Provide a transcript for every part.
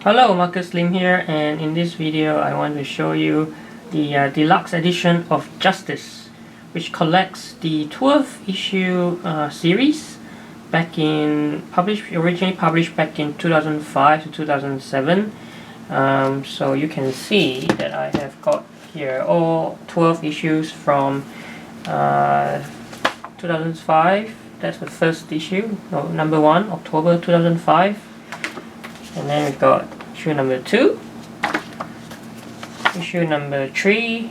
Hello, Marcus Lim here, and in this video I want to show you the deluxe edition of Justice, which collects the 12th issue series originally published back in 2005 to 2007. So you can see that I have got here all 12 issues from 2005. That's the first issue, number 1, October 2005. And then we've got issue number 2, issue number 3,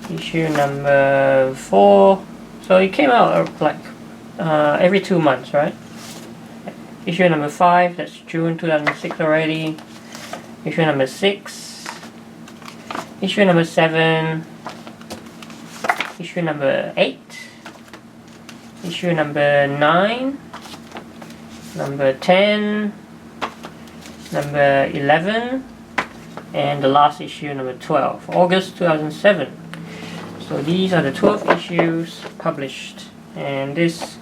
issue number 4. So it came out like every 2 months, right? Issue number 5, that's June 2006 already. Issue number 6, issue number 7, issue number 8, issue number 9, number 10, number 11, and the last issue, number 12, August 2007. So these are the 12 issues published, and this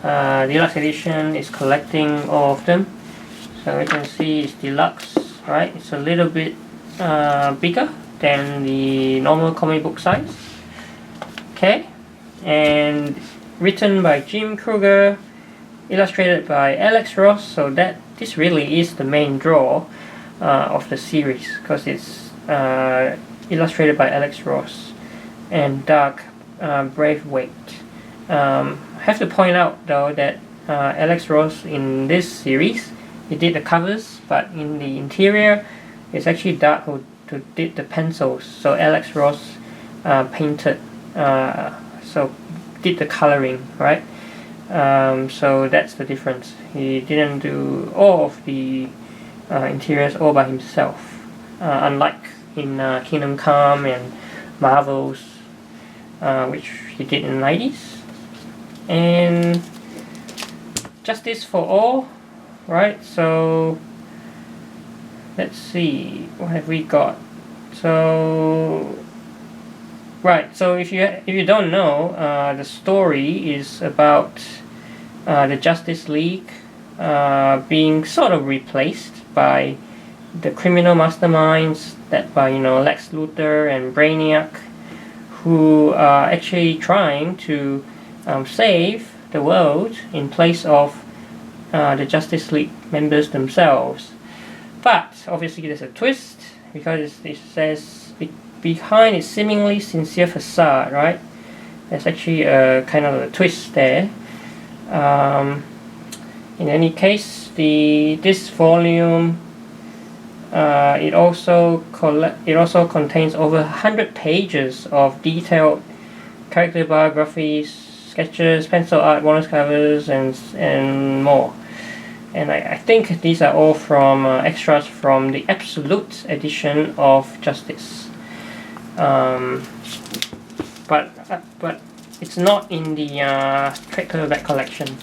deluxe edition is collecting all of them. So you can see it's deluxe, right? It's a little bit bigger than the normal comic book size. Okay, and written by Jim Krueger, illustrated by Alex Ross. So this really is the main draw of the series, because it's illustrated by Alex Ross and Doug Braithwaite. I have to point out though that Alex Ross in this series, he did the covers, but in the interior it's actually Doug who did the pencils. So Alex Ross painted, so did the coloring, right? So that's the difference. He didn't do all of the interiors all by himself, unlike in Kingdom Come and Marvel's, which he did in the 90s. And Justice for All, right? So let's see, what have we got? So right, so if you don't know, the story is about the Justice League being sort of replaced by the criminal masterminds that by Lex Luthor and Brainiac, who are actually trying to save the world in place of the Justice League members themselves. But obviously there's a twist, because it says behind its seemingly sincere facade, right? There's actually a kind of a twist there. In any case, this volume it also contains over 100 pages of detailed character biographies, sketches, pencil art, bonus covers, and more. And I think these are all from extras from the Absolute edition of Justice. But it's not in the trade paperback collection,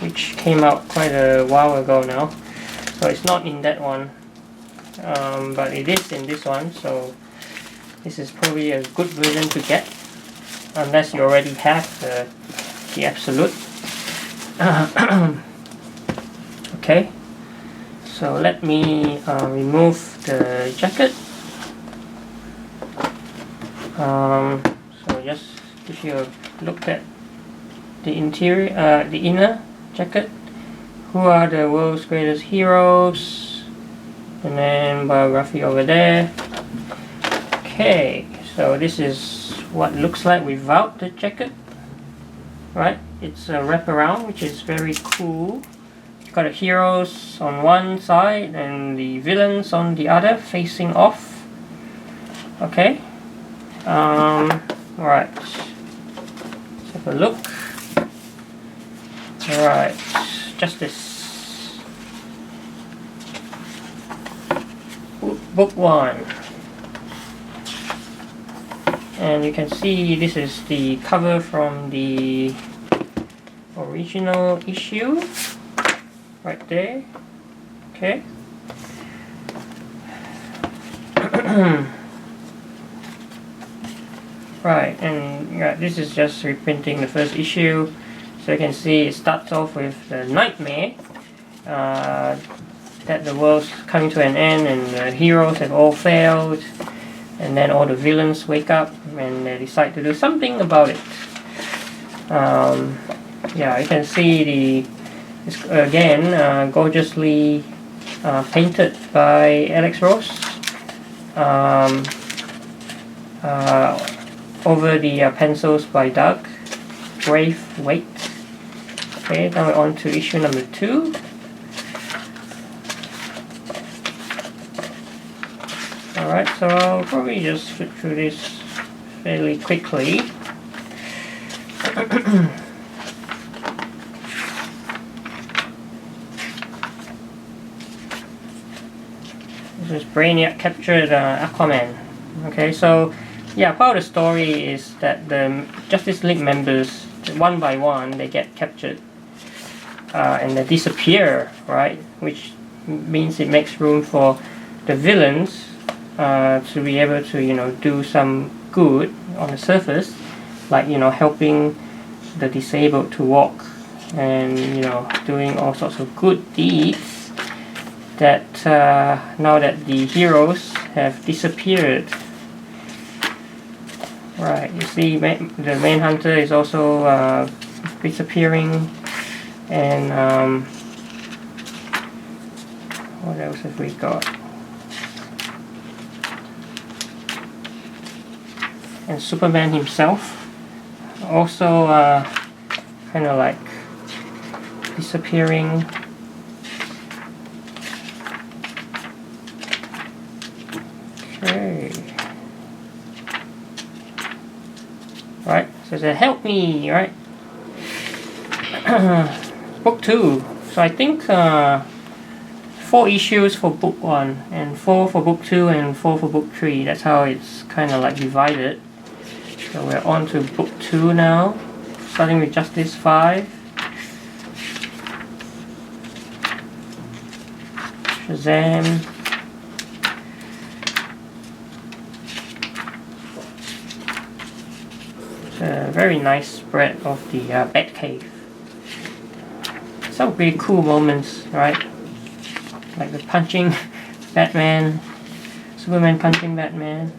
which came out quite a while ago now. So it's not in that one, but it is in this one. So this is probably a good version to get, unless you already have the Absolute. Okay, so let me remove the jacket. So just if you look at the interior, the inner jacket, who are the world's greatest heroes, and then biography over there. Okay, so this is what it looks like without the jacket, right? It's a wraparound, which is very cool. You've got the heroes on one side and the villains on the other, facing off. Okay. Alright, let's have a look. Alright, Justice. Book 1. And you can see this is the cover from the original issue, right there. Okay. Right, and this is just reprinting the first issue. So you can see it starts off with the Nightmare that the world's coming to an end and the heroes have all failed, and then all the villains wake up and they decide to do something about it. Yeah, you can see it's again gorgeously painted by Alex Ross. Over the pencils by Doug Braithwaite. Okay, now we're on to issue number 2. Alright, so I'll probably just flip through this fairly quickly. This is Brainiac captured Aquaman. Okay, so yeah, part of the story is that the Justice League members, one by one, they get captured and they disappear, right? Which means it makes room for the villains to be able to, do some good on the surface, like, helping the disabled to walk and, doing all sorts of good deeds that now that the heroes have disappeared. Right, you see the Manhunter is also disappearing, and what else have we got? And Superman himself also kind of like disappearing. Okay. Right, so it says help me, right? Book 2. So I think 4 issues for book 1, and 4 for book 2, and 4 for book 3. That's how it's kind of like divided. So we're on to book 2 now, starting with Justice 5. Shazam. It's a very nice spread of the Batcave. Some really cool moments, right? Like the punching Batman, Superman punching Batman.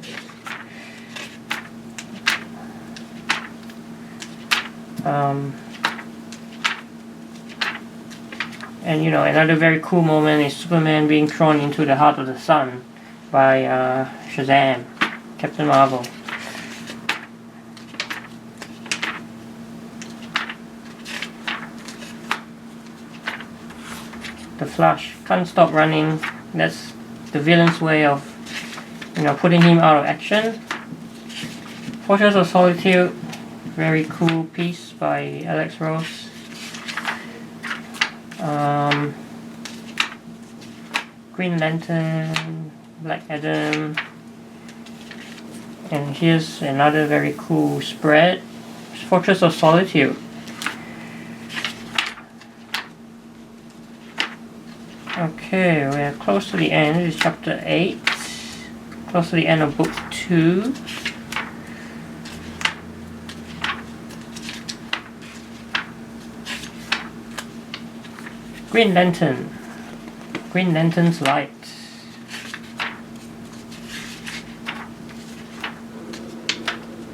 And another very cool moment is Superman being thrown into the heart of the sun by Shazam, Captain Marvel. The Flash can't stop running. That's the villain's way of putting him out of action. Fortress of Solitude, very cool piece by Alex Ross. Green Lantern, Black Adam, and here's another very cool spread, Fortress of Solitude. Okay, we're close to the end. This is chapter 8, close to the end of book 2. Green Lantern, Green Lantern's Light.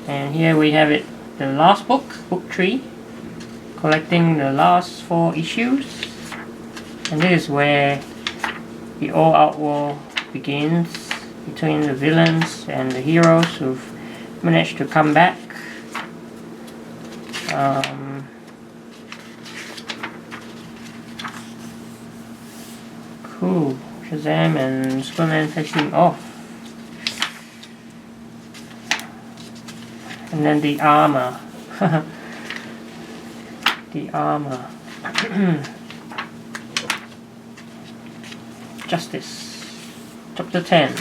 And here we have it, the last book, book 3, collecting the last 4 issues. And this is where the all-out war begins between the villains and the heroes who've managed to come back. Cool. Shazam and Superman facing off. And then the armor. The armor. Justice. Chapter 10.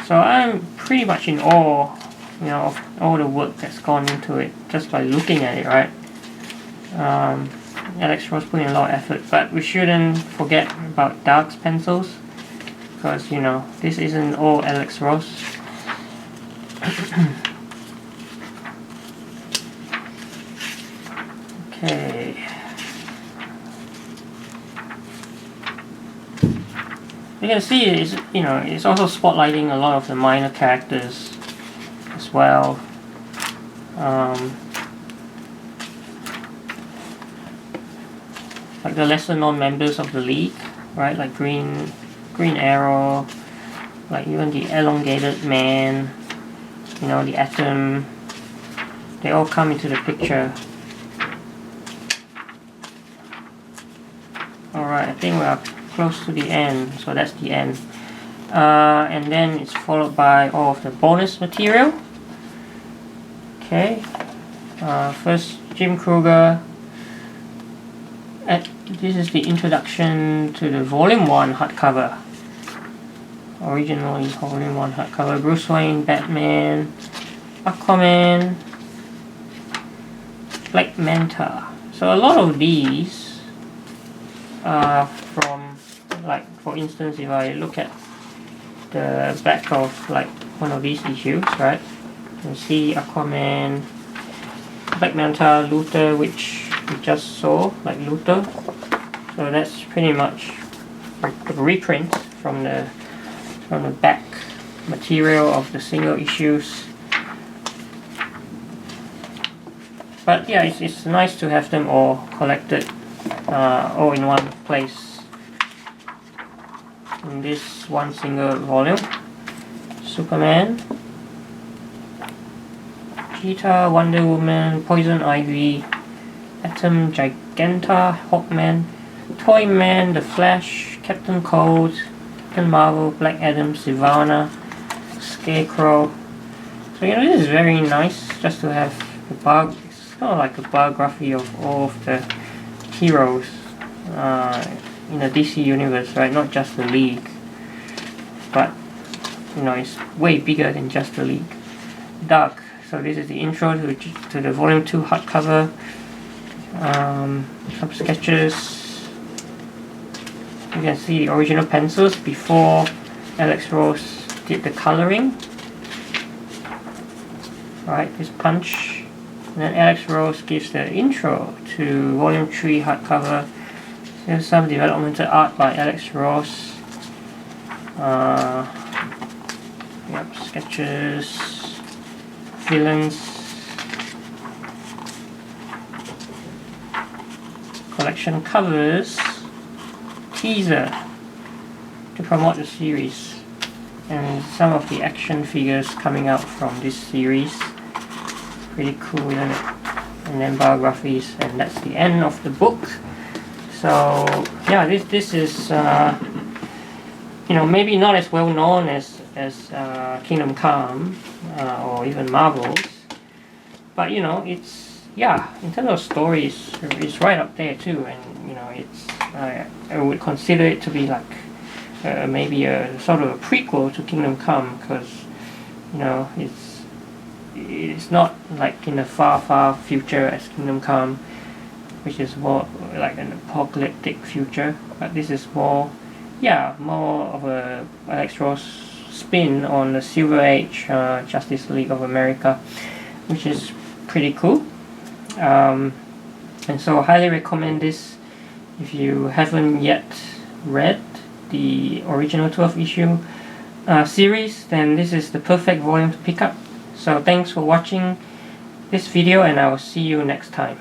So I'm pretty much in awe, of all the work that's gone into it just by looking at it, right? Alex Ross put in a lot of effort, but we shouldn't forget about Doug's pencils, because this isn't all Alex Ross. Okay. You can see it's also spotlighting a lot of the minor characters as well. Like the lesser known members of the League, right? Like Green Arrow, like even the Elongated Man, the Atom. They all come into the picture. Alright, I think we are close to the end, so that's the end. And then it's followed by all of the bonus material. Okay, first Jim Krueger. This is the introduction to the Volume 1 hardcover. Originally Volume 1 hardcover. Bruce Wayne, Batman, Aquaman, Black Manta. So a lot of these are from, like, for instance, if I look at the back of like one of these issues, right? You can see Aquaman, Black Manta, Luthor, which we just saw, like Luthor. So that's pretty much a reprint from the back material of the single issues. But yeah, it's nice to have them all collected, all in one place in this one single volume. Superman, Cheetah, Wonder Woman, Poison Ivy, Atom, Giganta, Hawkman, Toyman, The Flash, Captain Cold, Captain Marvel, Black Adam, Sivana, Scarecrow. So this is very nice just to have it's kind of like a biography of all of the heroes in the DC universe, right? Not just the League, but it's way bigger than just the League. Doug. So this is the intro to the Volume 2 hardcover. Some sketches. You can see the original pencils before Alex Ross did the coloring. Right, this punch. And then Alex Ross gives the intro to Volume 3 hardcover. There's some developmental art by Alex Ross. Sketches, villains, collection covers, teaser to promote the series, and some of the action figures coming out from this series. Pretty cool, isn't it? And then biographies, and that's the end of the book. So yeah, this is maybe not as well known as Kingdom Come or even Marvel's, but it's, in terms of stories, it's right up there too. And it's I would consider it to be like maybe a sort of a prequel to Kingdom Come, because it's not like in the far future as Kingdom Come, which is more like an apocalyptic future, but this is more of a Alex Ross spin on the Silver Age Justice League of America, which is pretty cool. And so I highly recommend this. If you haven't yet read the original 12 issue series, then this is the perfect volume to pick up. So thanks for watching this video, and I will see you next time.